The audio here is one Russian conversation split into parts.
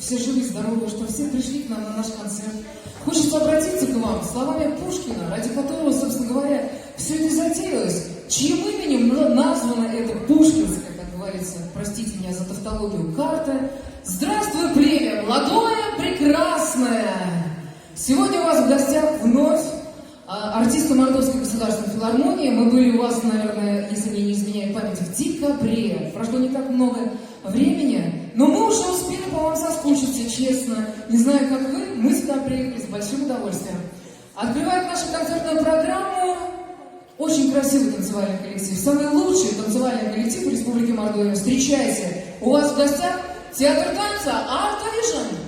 все живы, здоровы, что все пришли к нам на наш концерт. Хочется обратиться к вам словами Пушкина, ради которого, собственно говоря, все это затеялось. Чьим именем названа эта пушкинская, как говорится, простите меня за тавтологию, карта. Здравствуй, племя, молодое, прекрасное! Сегодня у вас в гостях вновь артисты Мордовской государственной филармонии. Мы были у вас, наверное, если мне не изменяет память, в декабре. Прошло не так много времени, но мы уже успели по вам соскучиться, честно. Не знаю, как вы, мы сюда приехали с большим удовольствием. Открывает нашу концертную программу очень красивый танцевальный коллектив. Самый лучший танцевальный коллектив в Республике Мордовия. Встречайте, у вас в гостях театр танца Art Vision.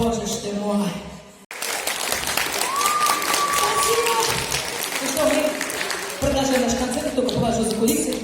боже ж ты мой. Спасибо. Ну что, мы продолжаем наш концерт, только положу за кулисы.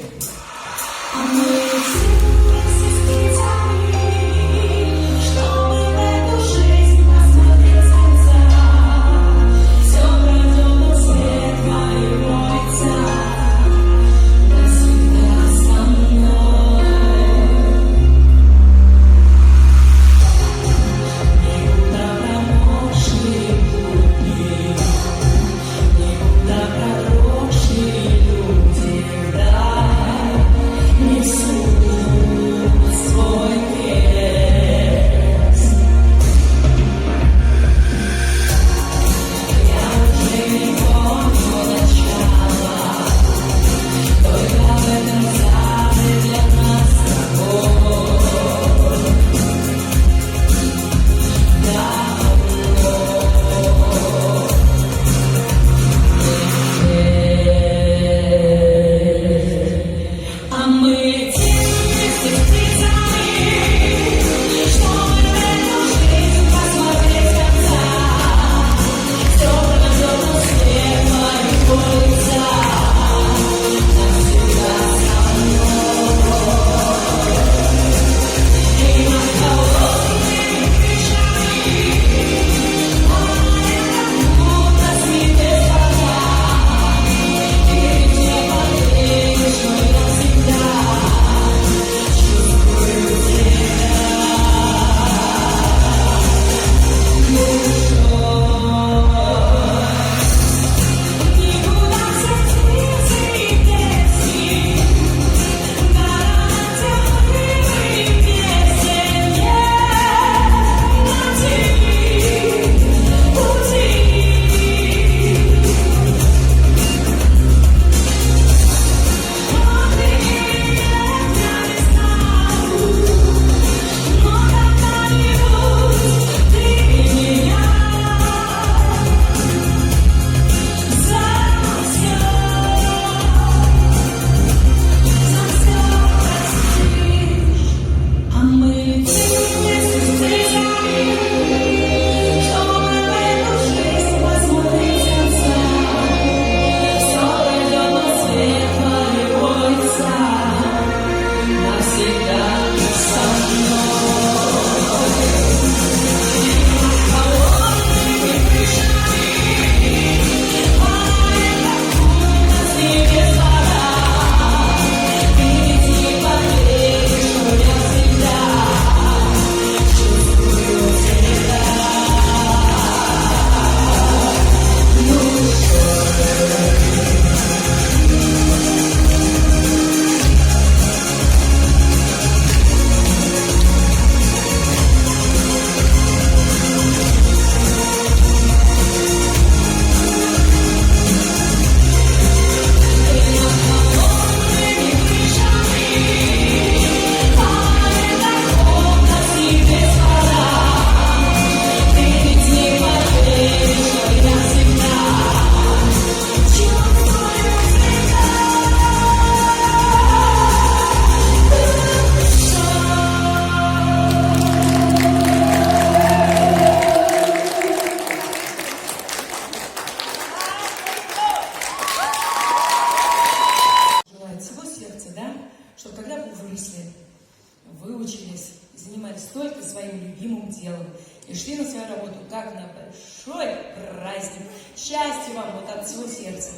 выучились, занимались только своим любимым делом и шли на свою работу как на большой праздник. Счастья вам вот от всего сердца.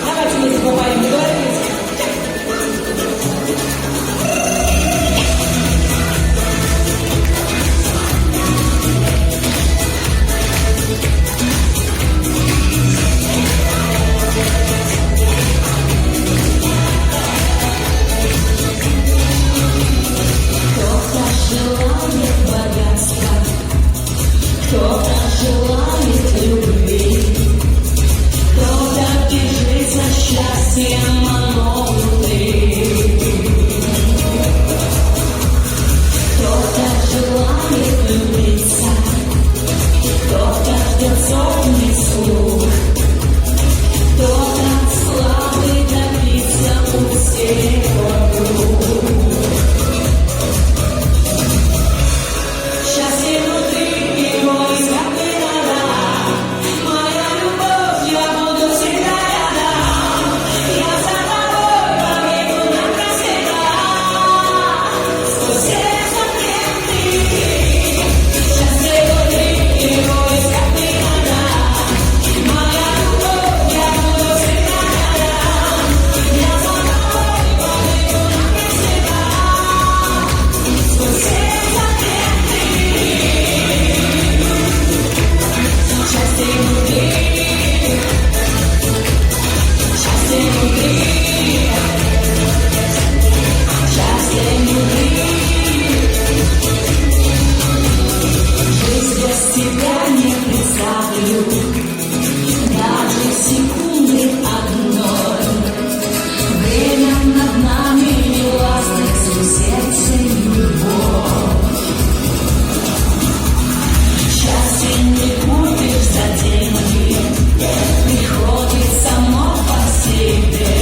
Давайте не забываем говорить. несу. Кто-то славы добиться у всех вокруг. Счастье внутри его искать не надо. Моя любовь, я буду всегда рядом. Я за тобой побегу навсегда. Сквозь все запреты. Счастье внутри его искать не надо. Моя любовь, я буду всегда рядом. Я за тобой побегу навсегда. Сквозь все запреты. Счастье внутри, счастье внутри, счастье внутри. Жизнь без тебя не представлю, даже секунды одной. Время над нами властно, сердце любовь. Счастье не купишь за деньги, приходит само по себе.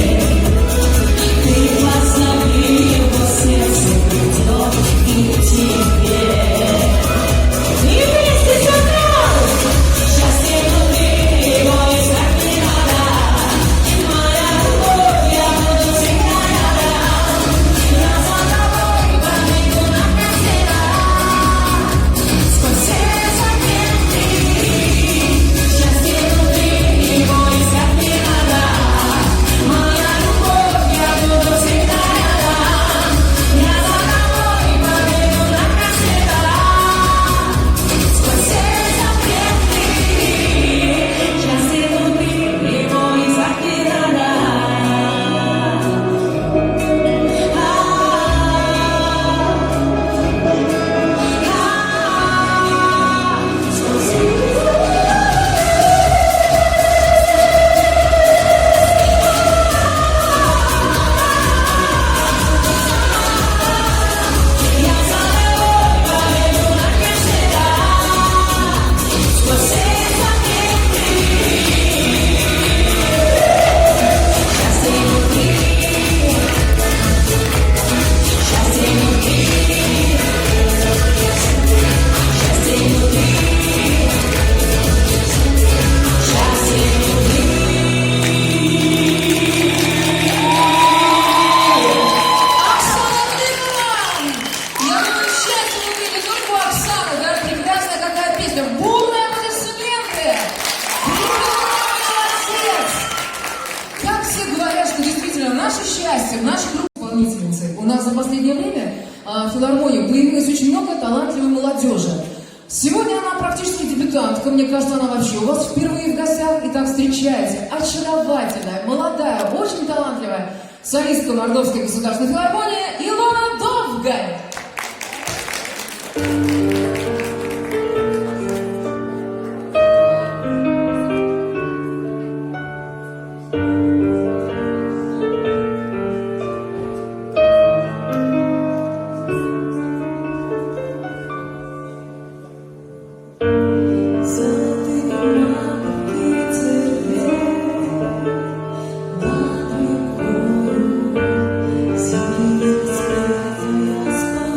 Ты возьми его, сердце придет и к тебе. И вместе сыграем. Счастье внутри, его искать не надо. Моя любовь, я буду всегда рядом. Я за тобой побегу навсегда. Сквозь все запреты. Счастье внутри, его искать не надо. Моя любовь, я буду всегда рядом. Я за тобой побегу навсегда. Сквозь все запреты. Счастье внутри, его искать не надо. Я за тобой побегу навсегда. Сквозь все запреты. Счастье внутри, счастье внутри, счастье внутри, счастье внутри. Оксана Дыман! Я думаю, счастье внутри не только у Оксаны, да, прекрасная какая песня. Бурные аплодисменты! Молодец! Как все говорят, что действительно наше счастье, в нашей группе исполнительницы. У нас за последнее время в филармонии появилось очень много талантливой молодежи. Сегодня она практически дебютантка, мне кажется, она вообще у вас впервые в гостях. Итак, встречайте, очаровательная, молодая, очень талантливая солистка Мордовской государственной филармонии Илона Довгань. Золотые маленькие церкви над рекою, зимние цветы я спала.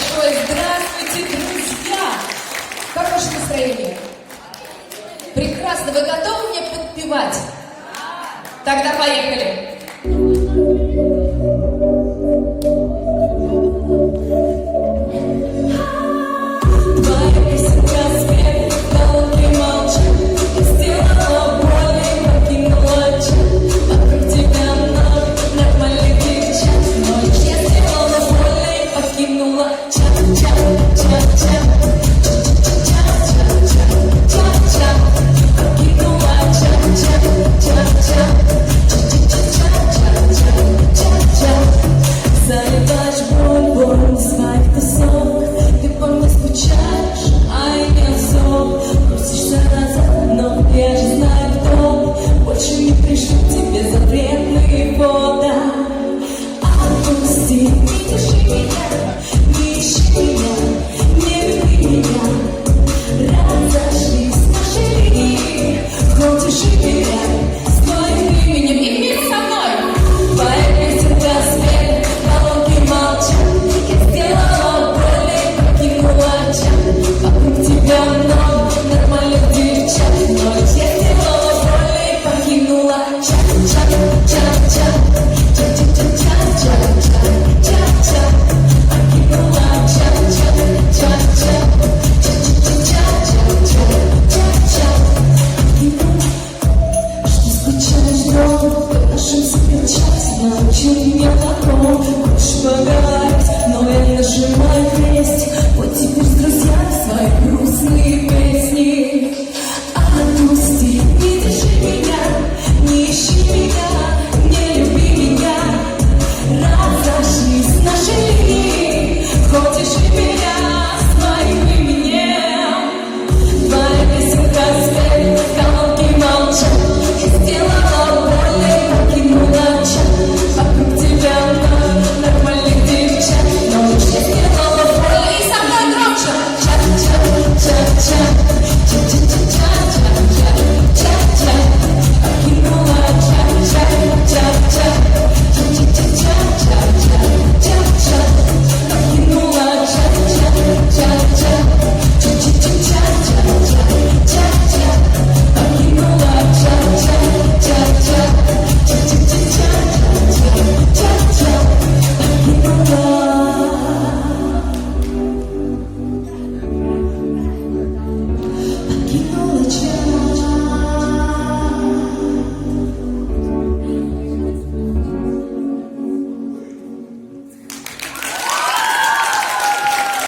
большое. Здравствуйте, друзья! Как ваше настроение? Прекрасно. Вы готовы мне подпевать? Тогда поехали. Твои краски, колонки молчат, сделала боль, покинула чат. Вокруг тебя нормальный кричат, но лишь я сделала боль, покинула чат.